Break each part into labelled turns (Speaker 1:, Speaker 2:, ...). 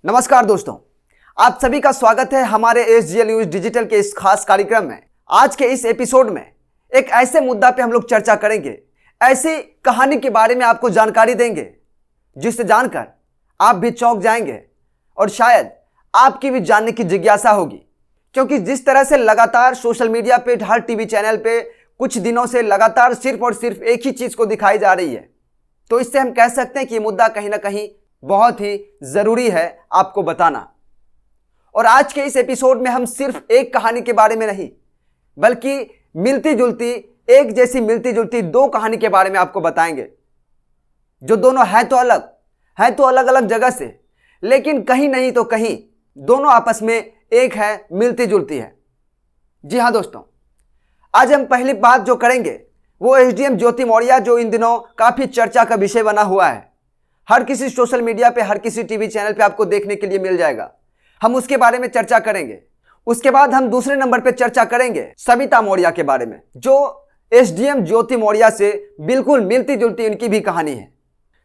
Speaker 1: नमस्कार दोस्तों, आप सभी का स्वागत है हमारे SGL न्यूज डिजिटल के इस खास कार्यक्रम में। आज के इस एपिसोड में एक ऐसे मुद्दा पे हम लोग चर्चा करेंगे, ऐसी कहानी के बारे में आपको जानकारी देंगे जिसे जानकर आप भी चौंक जाएंगे और शायद आपकी भी जानने की जिज्ञासा होगी। क्योंकि जिस तरह से लगातार सोशल मीडिया पे, हर टीवी चैनल पे कुछ दिनों से लगातार सिर्फ और सिर्फ एक ही चीज को दिखाई जा रही है, तो इससे हम कह सकते हैं कि ये मुद्दा कहीं ना कहीं बहुत ही जरूरी है आपको बताना। और आज के इस एपिसोड में हम सिर्फ एक कहानी के बारे में नहीं, बल्कि मिलती जुलती, एक जैसी मिलती जुलती दो कहानी के बारे में आपको बताएंगे, जो दोनों है तो अलग अलग जगह से, लेकिन कहीं नहीं तो कहीं दोनों आपस में एक है, मिलती जुलती है। जी हां दोस्तों, आज हम पहली बात जो करेंगे वो SDM ज्योति मौर्य, जो इन दिनों काफी चर्चा का विषय बना हुआ है। हर किसी सोशल मीडिया पे, हर किसी टीवी चैनल पे आपको देखने के लिए मिल जाएगा। हम उसके बारे में चर्चा करेंगे। उसके बाद हम दूसरे नंबर पे चर्चा करेंगे सविता मौर्य के बारे में, जो SDM ज्योति मौर्य से बिल्कुल मिलती जुलती उनकी भी कहानी है।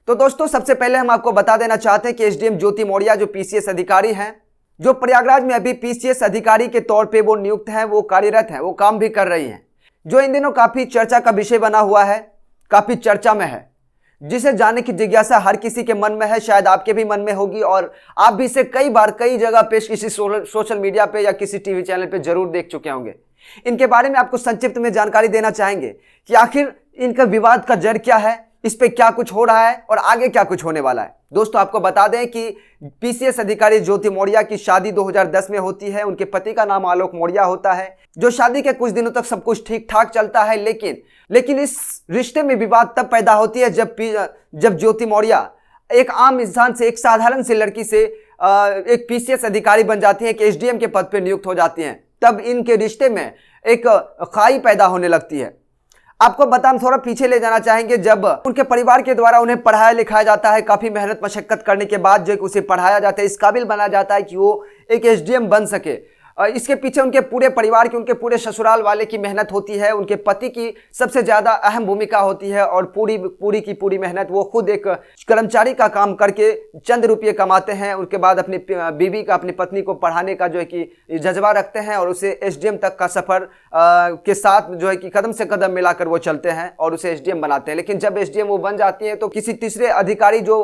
Speaker 1: तो दोस्तों, सबसे पहले हम आपको बता देना चाहते हैं कि SDM ज्योति मौर्य जो PCS अधिकारी हैं, जो प्रयागराज में अभी PCS अधिकारी के तौर पर वो नियुक्त हैं, वो कार्यरत हैं, वो काम भी कर रही हैं, जो इन दिनों काफी चर्चा का विषय बना हुआ है, काफी चर्चा में है, जिसे जानने की जिज्ञासा हर किसी के मन में है। शायद आपके भी मन में होगी और आप भी इसे कई बार कई जगह पे, किसी सोशल मीडिया पे या किसी टीवी चैनल पे जरूर देख चुके होंगे। इनके बारे में आपको संक्षिप्त में जानकारी देना चाहेंगे कि आखिर इनका विवाद का जड़ क्या है, इस पे क्या कुछ हो रहा है और आगे क्या कुछ होने वाला है। दोस्तों, आपको बता दें कि PCS अधिकारी ज्योति मौर्य की शादी 2010 में होती है। उनके पति का नाम आलोक मौर्य होता है। जो शादी के कुछ दिनों तक सब कुछ ठीक ठाक चलता है, लेकिन इस रिश्ते में विवाद तब पैदा होती है जब ज्योति मौर्य एक आम इंसान से, एक साधारण सी लड़की से एक PCS अधिकारी बन जाती है, कि SDM के पद पर नियुक्त हो जाती हैं। तब इनके रिश्ते में एक खाई पैदा होने लगती है। आपको हम थोड़ा पीछे ले जाना चाहेंगे। जब उनके परिवार के द्वारा उन्हें पढ़ाया लिखाया जाता है, काफी मेहनत मशक्कत करने के बाद जो उसे पढ़ाया जाता है, इस काबिल बनाया जाता है कि वो एक SDM बन सके। इसके पीछे उनके पूरे परिवार की, उनके पूरे ससुराल वाले की मेहनत होती है। उनके पति की सबसे ज्यादा अहम भूमिका होती है और पूरी की पूरी मेहनत, वो खुद एक कर्मचारी का काम करके चंद रुपये कमाते हैं। उसके बाद अपनी बीवी का, अपनी पत्नी को पढ़ाने का जो है कि जज्बा रखते हैं और उसे SDM तक का सफर के साथ जो है कि कदम से कदम मिलाकर वो चलते हैं और उसे SDM बनाते हैं। लेकिन जब SDM वो बन जाती है तो किसी तीसरे अधिकारी जो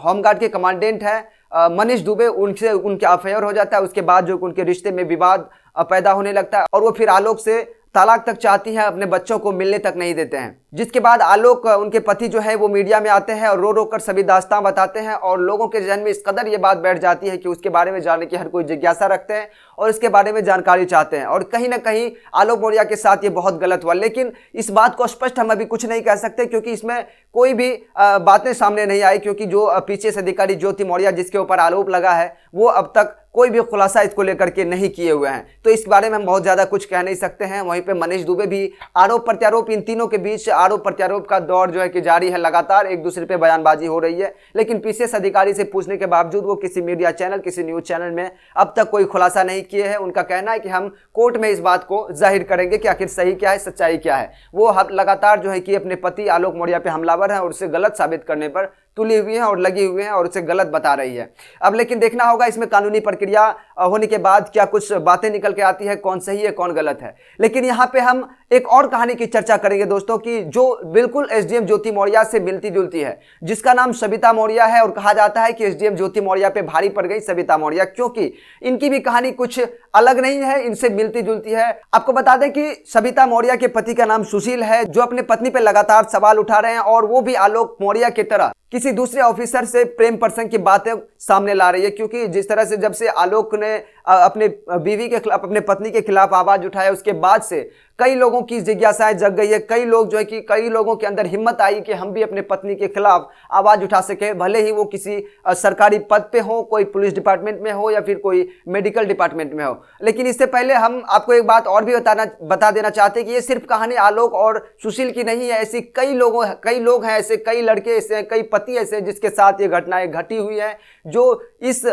Speaker 1: होमगार्ड के कमांडेंट है मनीष दुबे, उनके अफेयर हो जाता है। उसके बाद जो उनके रिश्ते में विवाद पैदा होने लगता है और वो फिर आलोक से तलाक तक चाहती हैं, अपने बच्चों को मिलने तक नहीं देते हैं। जिसके बाद आलोक, उनके पति जो है वो मीडिया में आते हैं और रो रो कर सभी दास्तां बताते हैं और लोगों के जहन में इस कदर ये बात बैठ जाती है कि उसके बारे में जानने की हर कोई जिज्ञासा रखते हैं और इसके बारे में जानकारी चाहते हैं। और कहीं ना कहीं आलोक मौर्य के साथ ये बहुत गलत हुआ। लेकिन इस बात को स्पष्ट हम अभी कुछ नहीं कह सकते, क्योंकि इसमें कोई भी बातें सामने नहीं आई, क्योंकि जो PCS अधिकारी ज्योति मौर्य जिसके ऊपर आरोप लगा है, वो अब तक कोई भी खुलासा इसको लेकर के नहीं किए हुए हैं। तो इस बारे में हम बहुत ज्यादा कुछ कह नहीं सकते हैं। वहीं पे मनीष दुबे भी आरोप प्रत्यारोप, इन तीनों के बीच आरोप प्रत्यारोप का दौर जो है कि जारी है। लगातार एक दूसरे पे बयानबाजी हो रही है, लेकिन PCS अधिकारी से पूछने के बावजूद वो किसी मीडिया चैनल, किसी न्यूज चैनल में अब तक कोई खुलासा नहीं किए हैं। उनका कहना है कि हम कोर्ट में इस बात को जाहिर करेंगे कि आखिर सही क्या है, सच्चाई क्या है। वो लगातार जो है कि अपने पति आलोक मौर्य पे हमलावर है और उसे गलत साबित करने पर तुली हुई है और लगी हुई है और उसे गलत बता रही है। अब लेकिन देखना होगा इसमें कानूनी प्रक्रिया होने के बाद क्या कुछ बातें निकल के आती है, कौन सही है कौन गलत है। लेकिन यहाँ पे हम एक और कहानी की चर्चा करेंगे दोस्तों, की जो बिल्कुल SDM ज्योति मौर्य से मिलती जुलती है, जिसका नाम सविता मौर्य है। और कहा जाता है कि SDM ज्योति मौर्य पे भारी पड़ गई सविता मौर्य, क्योंकि इनकी भी कहानी कुछ अलग नहीं है, इनसे मिलती जुलती है। आपको बता दें कि सविता मौर्य के पति का नाम सुशील है, जो अपने पत्नी पे लगातार सवाल उठा रहे हैं और वो भी आलोक मौर्य की तरह किसी दूसरे ऑफिसर से प्रेम प्रसंग की बातें सामने ला रही है। क्योंकि जिस तरह से जब से आलोक ने अपने बीवी के खिलाफ, अपने पत्नी के खिलाफ आवाज उठाया, उसके बाद से कई लोगों की जिज्ञासाएं जग गई है। कई लोग जो है कि कई लोगों के अंदर हिम्मत आई कि हम भी अपने पत्नी के खिलाफ आवाज उठा सके, भले ही वो किसी सरकारी पद पे हो, कोई पुलिस डिपार्टमेंट में हो या फिर कोई मेडिकल डिपार्टमेंट में हो। लेकिन इससे पहले हम आपको एक बात और भी बता देना चाहते हैं कि ये सिर्फ कहानी आलोक और सुशील की नहीं है। ऐसी कई लोग हैं, ऐसे कई लड़के ऐसे, कई पति ऐसे जिसके साथ ये घटनाएं घटी हुई है, जो इस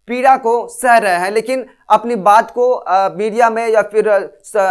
Speaker 1: पीड़ा को सह रहे हैं। लेकिन अपनी बात को मीडिया में या फिर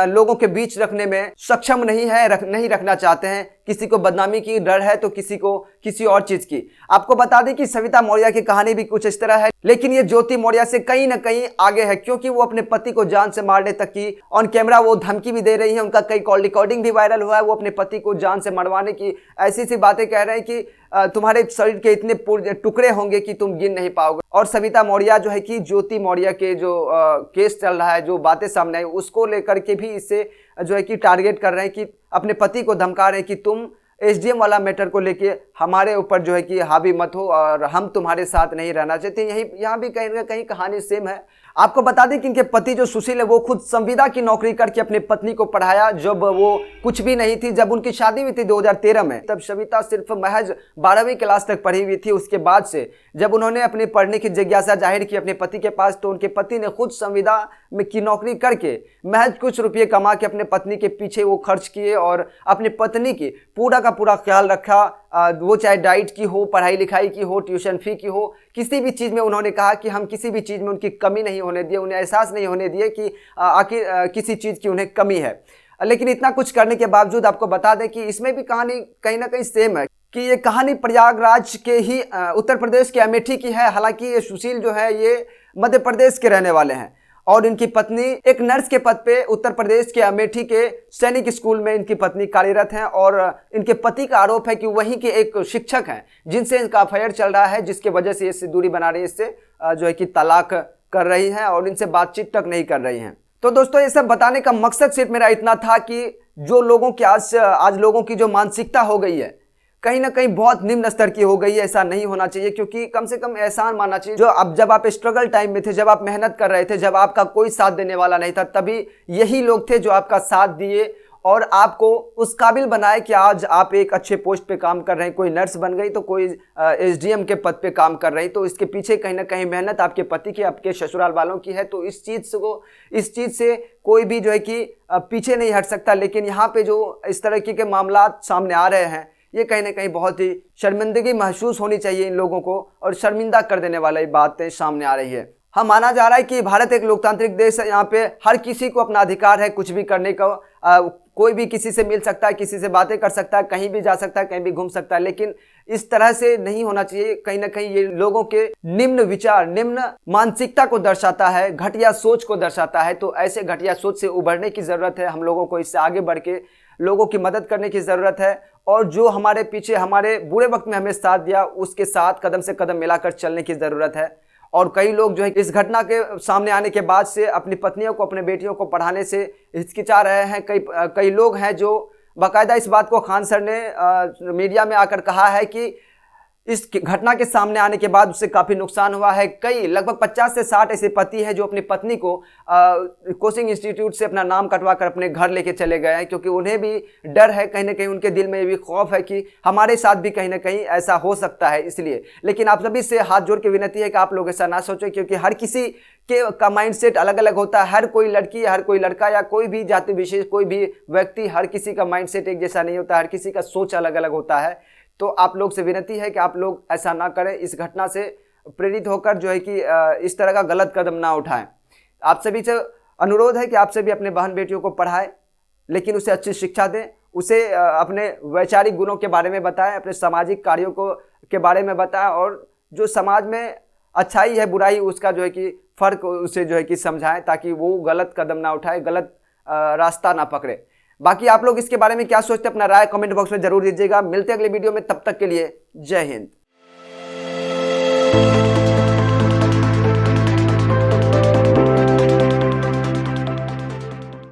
Speaker 1: लोगों के बीच रखने में सक्षम नहीं है, नहीं रखना चाहते हैं। किसी को बदनामी की डर है तो किसी को किसी और चीज की। आपको बता दें कि सविता मौर्य की कहानी भी कुछ इस तरह है, लेकिन ये ज्योति मौर्य से कहीं ना कहीं आगे है, क्योंकि वो अपने पति को जान से मारने तक की ऑन कैमरा वो धमकी भी दे रही है। उनका कई कॉल रिकॉर्डिंग भी वायरल हुआ है। वो अपने पति को जान से मरवाने की ऐसी ऐसी बातें कह रहे हैं कि तुम्हारे शरीर के इतने टुकड़े होंगे कि तुम गिन नहीं पाओगे। और सविता मौर्य जो है कि ज्योति मौर्य के जो केस चल रहा है, जो बातें सामने आई, उसको लेकर के भी इससे जो है कि टारगेट कर रहे हैं कि अपने पति को धमका रहे हैं कि तुम एसडीएम वाला मैटर को लेके हमारे ऊपर जो है कि हावी मत हो और हम तुम्हारे साथ नहीं रहना चाहते। यही यहाँ भी कहीं ना कहीं कहानी सेम है। आपको बता दें कि इनके पति जो सुशील है वो खुद संविदा की नौकरी करके अपनी पत्नी को पढ़ाया जब वो कुछ भी नहीं थी। जब उनकी शादी हुई थी 2013 में, तब सविता सिर्फ महज 12वीं क्लास तक पढ़ी हुई थी। उसके बाद से जब उन्होंने अपनी पढ़ने की जिज्ञासा जाहिर की अपने पति के पास, तो उनके पति ने खुद संविदा में की नौकरी करके महज कुछ रुपये कमा के अपने पत्नी के पीछे वो खर्च किए और अपनी पत्नी की पूरा का पूरा ख्याल रखा। वो चाहे डाइट की हो, पढ़ाई लिखाई की हो, ट्यूशन फी की हो, किसी भी चीज़ में उन्होंने कहा कि हम किसी भी चीज़ में उनकी कमी नहीं होने दिए, उन्हें एहसास नहीं होने दिए कि आखिर किसी चीज़ की उन्हें कमी है। लेकिन इतना कुछ करने के बावजूद आपको बता दें कि इसमें भी कहानी कहीं ना कहीं सेम है कि ये कहानी प्रयागराज के ही उत्तर प्रदेश के अमेठी की है। हालांकि ये सुशील जो है ये मध्य प्रदेश के रहने वाले हैं और इनकी पत्नी एक नर्स के पद पे उत्तर प्रदेश के अमेठी के सैनिक स्कूल में इनकी पत्नी कार्यरत हैं। और इनके पति का आरोप है कि वहीं के एक शिक्षक हैं जिनसे इनका अफेयर चल रहा है, जिसके वजह से इससे दूरी बना रही है, इससे जो है कि तलाक कर रही हैं और इनसे बातचीत तक नहीं कर रही हैं। तो दोस्तों ये सब बताने का मकसद सिर्फ मेरा इतना था कि जो लोगों की आज लोगों की जो मानसिकता हो गई है कहीं ना कहीं बहुत निम्न स्तर की हो गई है। ऐसा नहीं होना चाहिए, क्योंकि कम से कम एहसान मानना चाहिए। जो अब जब आप स्ट्रगल टाइम में थे, जब आप मेहनत कर रहे थे, जब आपका कोई साथ देने वाला नहीं था, तभी यही लोग थे जो आपका साथ दिए और आपको उस काबिल बनाए कि आज आप एक अच्छे पोस्ट पे काम कर रहे हैं। कोई नर्स बन गई तो कोई एसडीएम के पद पे काम कर रही, तो इसके पीछे कहीं ना कहीं मेहनत आपके पति की, आपके ससुराल वालों की है। तो इस चीज़ से कोई भी जो है कि पीछे नहीं हट सकता। लेकिन यहाँ पे जो इस तरह के मामला सामने आ रहे हैं, ये कहीं ना कहीं बहुत ही शर्मिंदगी महसूस होनी चाहिए इन लोगों को और शर्मिंदा कर देने वाली बातें सामने आ रही है। हम माना जा रहा है कि भारत एक लोकतांत्रिक देश है, यहाँ पे हर किसी को अपना अधिकार है कुछ भी करने का। कोई भी किसी से मिल सकता है, किसी से बातें कर सकता है, कहीं भी जा सकता है, कहीं भी घूम सकता है। लेकिन इस तरह से नहीं होना चाहिए। कहीं ना कहीं ये लोगों के निम्न विचार, निम्न मानसिकता को दर्शाता है, घटिया सोच को दर्शाता है। तो ऐसे घटिया सोच से उभरने की ज़रूरत है। हम लोगों को इससे आगे बढ़ के लोगों की मदद करने की ज़रूरत है और जो हमारे पीछे हमारे बुरे वक्त में हमें साथ दिया उसके साथ कदम से कदम मिलाकर चलने की ज़रूरत है। और कई लोग जो है इस घटना के सामने आने के बाद से अपनी पत्नियों को, अपने बेटियों को पढ़ाने से हिचकिचा रहे हैं। कई लोग हैं जो बाकायदा इस बात को खान सर ने मीडिया में आकर कहा है कि इस घटना के सामने आने के बाद उससे काफ़ी नुकसान हुआ है। कई लगभग 50 से 60 ऐसे पति हैं जो अपनी पत्नी को कोचिंग इंस्टीट्यूट से अपना नाम कटवा कर अपने घर लेके चले गए हैं, क्योंकि उन्हें भी डर है, कहीं ना कहीं उनके दिल में भी खौफ है कि हमारे साथ भी कहीं ना कहीं ऐसा हो सकता है। इसलिए लेकिन आप सभी से हाथ जोड़ के विनती है कि आप लोग ऐसा ना सोचें, क्योंकि हर किसी का माइंडसेट अलग अलग होता है। हर कोई लड़की, हर कोई लड़का या कोई भी जाति विशेष, कोई भी व्यक्ति, हर किसी का माइंडसेट एक जैसा नहीं होता, हर किसी का सोच अलग अलग होता है। तो आप लोग से विनती है कि आप लोग ऐसा ना करें, इस घटना से प्रेरित होकर जो है कि इस तरह का गलत कदम ना उठाएं। आप सभी से अनुरोध है कि आप सभी अपने बहन बेटियों को पढ़ाएं, लेकिन उसे अच्छी शिक्षा दें, उसे अपने वैचारिक गुणों के बारे में बताएं, अपने सामाजिक कार्यों के बारे में बताएं और जो समाज में अच्छाई है, बुराई, उसका जो है कि फ़र्क उसे जो है कि समझाएं, ताकि वो गलत कदम ना उठाए, गलत रास्ता ना पकड़े। बाकी आप लोग इसके बारे में क्या सोचते हैं, अपना राय कमेंट बॉक्स में जरूर दीजिएगा। मिलते हैं अगले वीडियो में, तब तक के लिए जय हिंद।